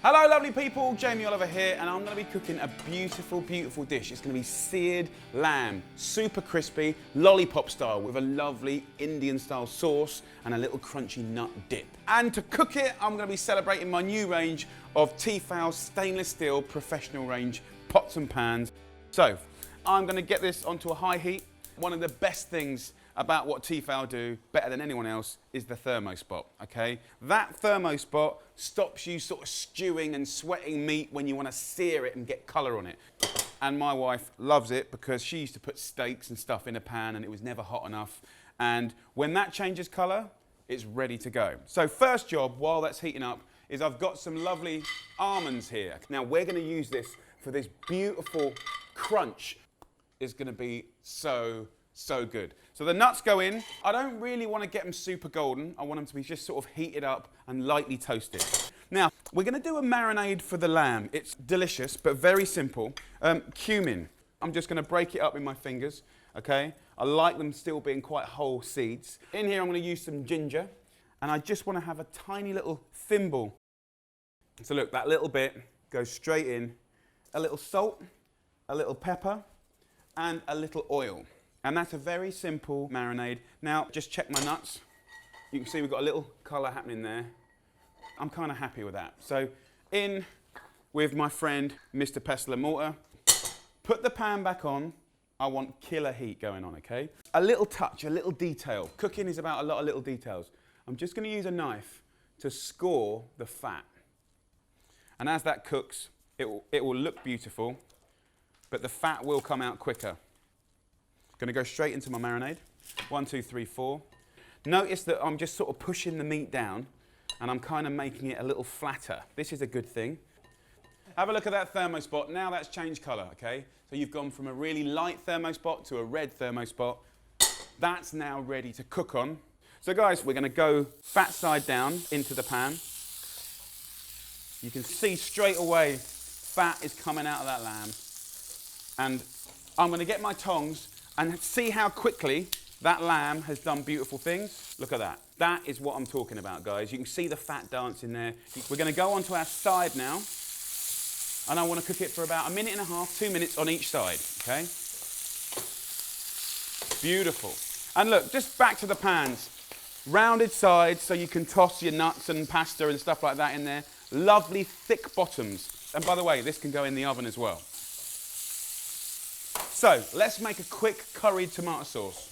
Hello lovely people, Jamie Oliver here, and I'm going to be cooking a beautiful, beautiful dish. It's going to be seared lamb, super crispy, lollipop style, with a lovely Indian style sauce and a little crunchy nut dip. And to cook it, I'm going to be celebrating my new range of TEFAL stainless steel professional range pots and pans. So, I'm going to get this onto a high heat. One of the best things about what TEFAL do, better than anyone else, is the thermospot, okay? That thermospot stops you sort of stewing and sweating meat when you want to sear it and get colour on it. And my wife loves it because she used to put steaks and stuff in a pan and it was never hot enough. And when that changes colour, it's ready to go. So first job, while that's heating up, is I've got some lovely almonds here. Now we're going to use this for this beautiful crunch. It's going to be so good. So the nuts go in. I don't really want to get them super golden. I want them to be just sort of heated up and lightly toasted. Now, we're going to do a marinade for the lamb. It's delicious, but very simple. Cumin. I'm just going to break it up with my fingers, okay? I like them still being quite whole seeds. In here, I'm going to use some ginger, and I just want to have a tiny little thimble. So look, that little bit goes straight in. A little salt, a little pepper, and a little oil. And that's a very simple marinade. Now, just check my nuts. You can see we've got a little colour happening there. I'm kind of happy with that. So, in with my friend, Mr. Pestle and Mortar. Put the pan back on. I want killer heat going on, okay? A little touch, a little detail. Cooking is about a lot of little details. I'm just going to use a knife to score the fat. And as that cooks, it will look beautiful, but the fat will come out quicker. Going to go straight into my marinade. 1, 2, 3, 4. Notice that I'm just sort of pushing the meat down and I'm kind of making it a little flatter. This is a good thing. Have a look at that thermospot. Now that's changed colour, okay? So you've gone from a really light thermospot to a red thermospot. That's now ready to cook on. So guys, we're going to go fat side down into the pan. You can see straight away fat is coming out of that lamb. And I'm going to get my tongs and see how quickly that lamb has done beautiful things. Look at that. That is what I'm talking about, guys. You can see the fat dancing there. We're going to go onto our side now. And I want to cook it for about 1.5 minutes, 2 minutes on each side, okay? Beautiful. And look, just back to the pans. Rounded sides so you can toss your nuts and pasta and stuff like that in there. Lovely thick bottoms. And by the way, this can go in the oven as well. So, let's make a quick curried tomato sauce.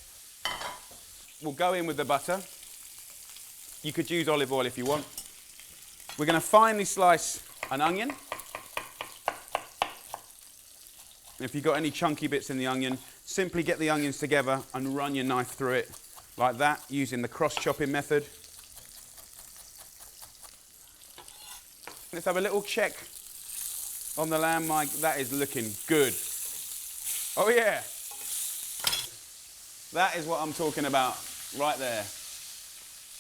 We'll go in with the butter. You could use olive oil if you want. We're going to finely slice an onion. If you've got any chunky bits in the onion, simply get the onions together and run your knife through it like that, using the cross-chopping method. Let's have a little check on the lamb, Mike. That is looking good. Oh yeah, that is what I'm talking about right there.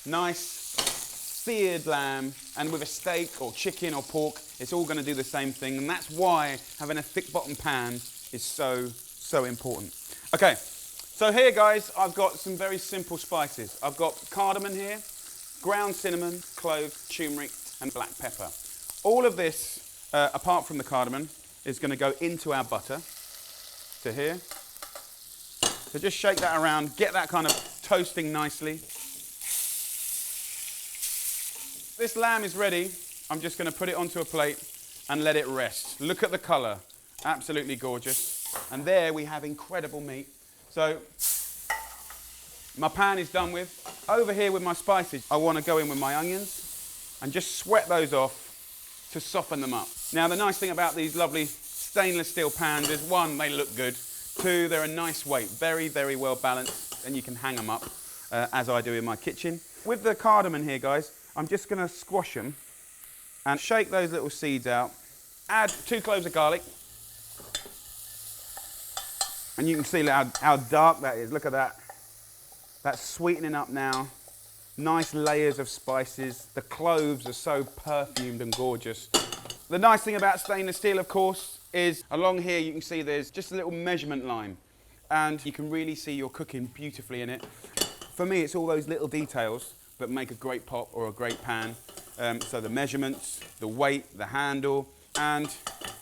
Nice seared lamb, and with a steak or chicken or pork, it's all going to do the same thing, and that's why having a thick bottom pan is so important. Okay, so here guys, I've got some very simple spices. I've got cardamom here, ground cinnamon, cloves, turmeric, and black pepper. All of this, apart from the cardamom, is going to go into our butter. To here. So just shake that around, get that kind of toasting nicely. This lamb is ready. I'm just going to put it onto a plate and let it rest. Look at the colour, absolutely gorgeous. And there we have incredible meat. So my pan is done with. Over here with my spices, I want to go in with my onions and just sweat those off to soften them up. Now the nice thing about these lovely stainless steel pans is, 1, they look good. 2, they're a nice weight, very, very well balanced, and you can hang them up, as I do in my kitchen. With the cardamom here, guys, I'm just going to squash them and shake those little seeds out. Add 2 cloves of garlic. And you can see how dark that is. Look at that. That's sweetening up now. Nice layers of spices. The cloves are so perfumed and gorgeous. The nice thing about stainless steel, of course, is along here you can see there's just a little measurement line, and you can really see you're cooking beautifully in it. For me, it's all those little details that make a great pot or a great pan. So the measurements, the weight, the handle, and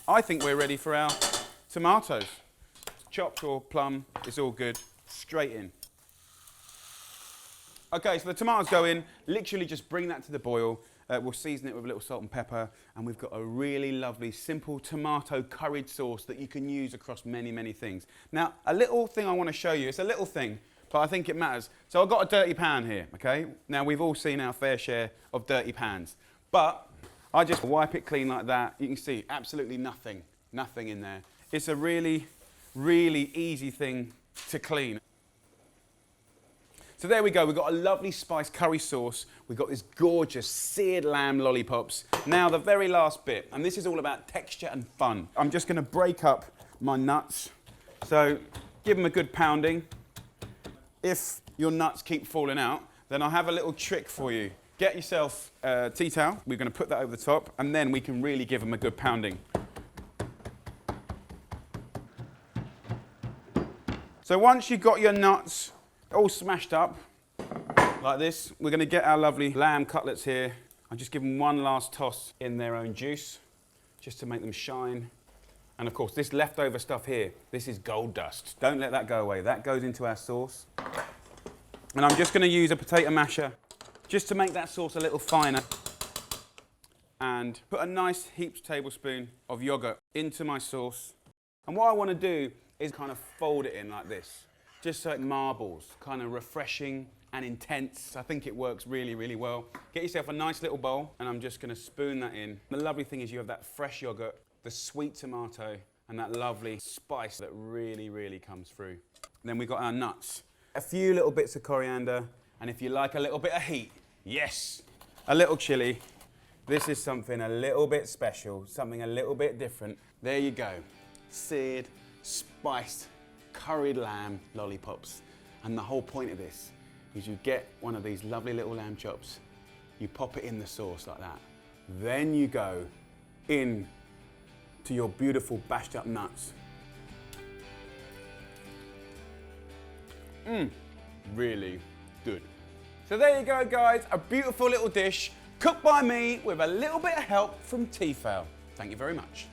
I think we're ready for our tomatoes. Chopped or plum, it's all good. Straight in. Okay, so the tomatoes go in, literally just bring that to the boil. We'll season it with a little salt and pepper, and we've got a really lovely, simple tomato curried sauce that you can use across many, many things. Now, a little thing I want to show you, it's a little thing, but I think it matters. So I've got a dirty pan here, okay? Now, we've all seen our fair share of dirty pans, but I just wipe it clean like that. You can see absolutely nothing in there. It's a really, really easy thing to clean. So there we go, we've got a lovely spiced curry sauce. We've got this gorgeous seared lamb lollipops. Now the very last bit, and this is all about texture and fun. I'm just gonna break up my nuts. So give them a good pounding. If your nuts keep falling out, then I have a little trick for you. Get yourself a tea towel. We're gonna put that over the top, and then we can really give them a good pounding. So once you've got your nuts all smashed up like this, we're going to get our lovely lamb cutlets here. I'll just give them one last toss in their own juice just to make them shine. And of course, this leftover stuff here, this is gold dust. Don't let that go away. That goes into our sauce. And I'm just going to use a potato masher just to make that sauce a little finer. And put a nice heaped tablespoon of yogurt into my sauce. And what I want to do is kind of fold it in like this, just so it marbles, kind of refreshing and intense. I think it works really, really well. Get yourself a nice little bowl, and I'm just gonna spoon that in. The lovely thing is you have that fresh yogurt, the sweet tomato, and that lovely spice that really, really comes through. And then we've got our nuts. A few little bits of coriander, and if you like a little bit of heat, yes, a little chili. This is something a little bit special, something a little bit different. There you go, seared, spiced, curried lamb lollipops. And the whole point of this is you get one of these lovely little lamb chops, you pop it in the sauce like that, then you go in to your beautiful bashed up nuts. Really good. So there you go, guys, a beautiful little dish cooked by me with a little bit of help from TEFAL. Thank you very much.